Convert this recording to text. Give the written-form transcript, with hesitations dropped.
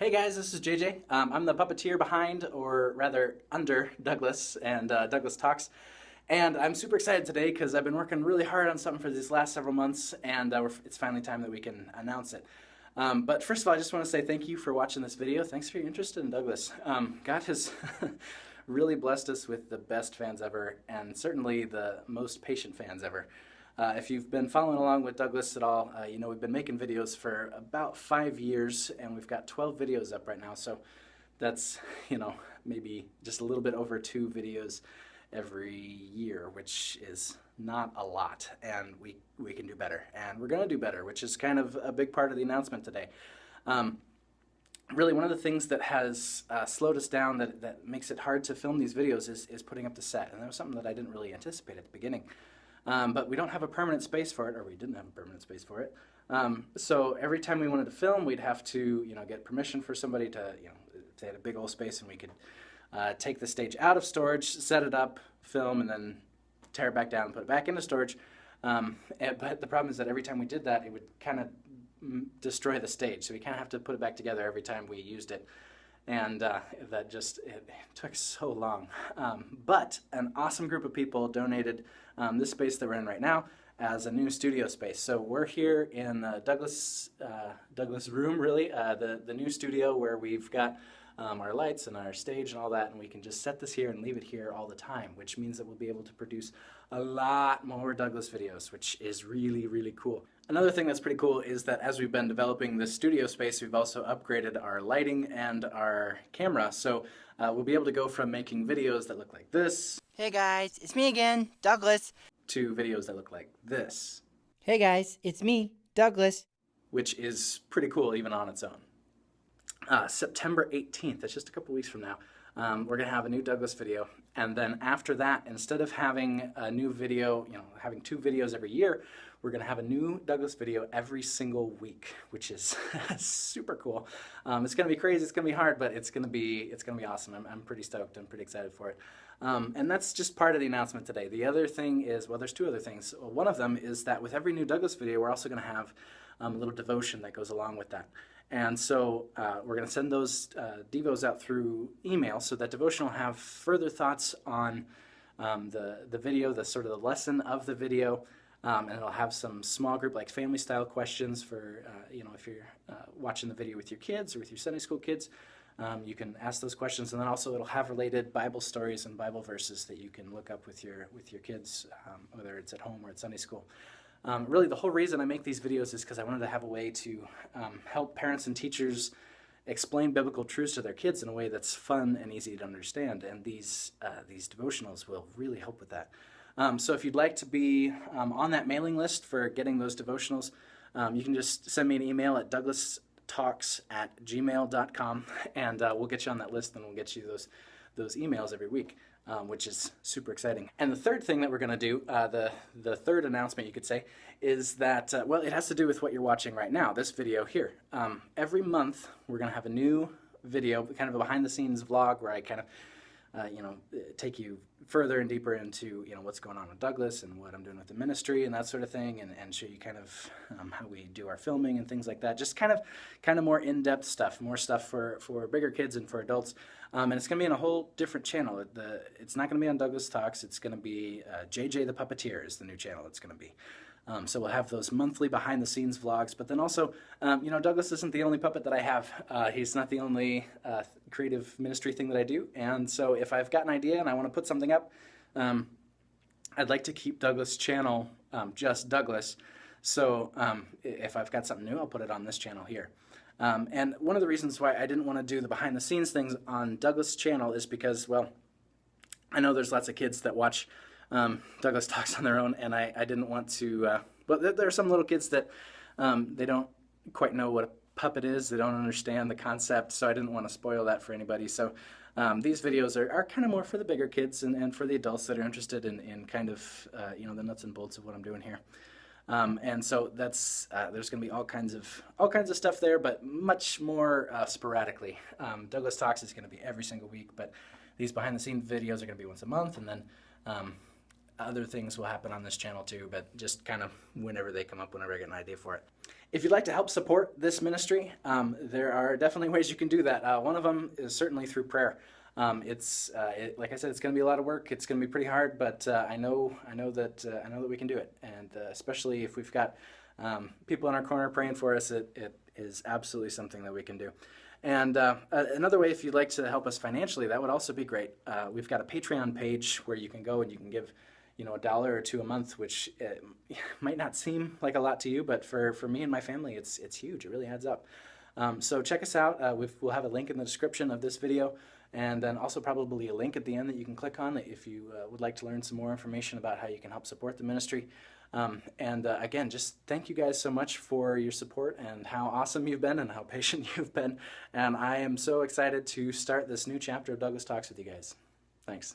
Hey guys, this is JJ. I'm the puppeteer behind, or rather under, Douglas and Douglas Talks. And I'm super excited today because I've been working really hard on something for these last several months, and it's finally time that we can announce it. But first of all, I just want to say thank you for watching this video. Thanks for your interest in Douglas. God has really blessed us with the best fans ever, and certainly the most patient fans ever. If you've been following along with Douglas at all, you know we've been making videos for about 5 years, and we've got 12 videos up right now. So that's, you know, maybe just a little bit over 2 videos every year, which is not a lot, and we can do better, and we're going to do better, which is kind of a big part of the announcement today. Really, one of the things that has slowed us down, that makes it hard to film these videos, is putting up the set, and that was something that I didn't really anticipate at the beginning. But we don't have a permanent space for it, or we didn't have a permanent space for it. So every time we wanted to film, we'd have to, you know, get permission for somebody to, you know, if they had a big old space, and we could take the stage out of storage, set it up, film, and then tear it back down and put it back into storage. But the problem is that every time we did that, it would kind of destroy the stage. So we kind of have to put it back together every time we used it. And that just, it took so long. But an awesome group of people donated this space that we're in right now as a new studio space. So we're here in Douglas room, really, the new studio where we've got our lights and our stage and all that, and we can just set this here and leave it here all the time, which means that we'll be able to produce a lot more Douglas videos, which is really, really cool. Another thing that's pretty cool is that as we've been developing this studio space, we've also upgraded our lighting and our camera. So we'll be able to go from making videos that look like this. Hey guys, it's me again, Douglas. To videos that look like this. Hey guys, it's me, Douglas. Which is pretty cool even on its own. September 18th, that's just a couple weeks from now, we're going to have a new Douglas video. And then after that, instead of having a new video, you know, having 2 videos every year, we're going to have a new Douglas video every single week, which is super cool. It's going to be crazy, it's going to be hard, but it's going to be awesome. I'm pretty stoked, I'm pretty excited for it. And that's just part of the announcement today. The other thing is, well, there's 2 other things. One of them is that with every new Douglas video, we're also going to have a little devotion that goes along with that. And so we're going to send those devos out through email, so that devotion will have further thoughts on the video, the sort of the lesson of the video, and it'll have some small group, like family style questions for, you know, if you're watching the video with your kids or with your Sunday school kids, you can ask those questions. And then also it'll have related Bible stories and Bible verses that you can look up with your kids, whether it's at home or at Sunday school. Really, the whole reason I make these videos is because I wanted to have a way to help parents and teachers explain biblical truths to their kids in a way that's fun and easy to understand, and these devotionals will really help with that. So if you'd like to be on that mailing list for getting those devotionals, you can just send me an email at douglastalks@gmail.com, and we'll get you on that list, and we'll get you those emails every week. Which is super exciting. And the third thing that we're going to do, the third announcement you could say, is that, well, it has to do with what you're watching right now, this video here. Every month we're going to have a new video, kind of a behind-the-scenes vlog where I kind of, you know, take you further and deeper into, you know, what's going on with Douglas and what I'm doing with the ministry and that sort of thing, and show you kind of how we do our filming and things like that. Just kind of more in-depth stuff, more stuff for bigger kids and for adults. And it's going to be on a whole different channel. It's not going to be on Douglas Talks. It's going to be JJ the Puppeteer is the new channel it's going to be. So we'll have those monthly behind-the-scenes vlogs, but then also, you know, Douglas isn't the only puppet that I have. He's not the only creative ministry thing that I do, and so if I've got an idea and I want to put something up, I'd like to keep Douglas' channel just Douglas. So if I've got something new, I'll put it on this channel here. And one of the reasons why I didn't want to do the behind-the-scenes things on Douglas' channel is because, well, I know there's lots of kids that watch Douglas Talks on their own, and I didn't want to, but there are some little kids that they don't quite know what a puppet is, they don't understand the concept, so I didn't want to spoil that for anybody. So these videos are kind of more for the bigger kids and for the adults that are interested in kind of, you know, the nuts and bolts of what I'm doing here. And so that's there's going to be all kinds of stuff there, but much more sporadically. Douglas Talks is going to be every single week, but these behind-the-scenes videos are going to be once a month, and then other things will happen on this channel too, but just kind of whenever they come up, whenever I get an idea for it. If you'd like to help support this ministry, there are definitely ways you can do that. One of them is certainly through prayer. Like I said, it's going to be a lot of work. It's going to be pretty hard, but I know that we can do it. And especially if we've got people in our corner praying for us, it is absolutely something that we can do. And another way, if you'd like to help us financially, that would also be great. We've got a Patreon page where you can go and you can give, $1 or $2 a month, which might not seem like a lot to you, but for me and my family, it's huge. It really adds up. So check us out. We'll have a link in the description of this video, and then also probably a link at the end that you can click on if you would like to learn some more information about how you can help support the ministry. Again, just thank you guys so much for your support and how awesome you've been and how patient you've been. And I am so excited to start this new chapter of Douglas Talks with you guys. Thanks.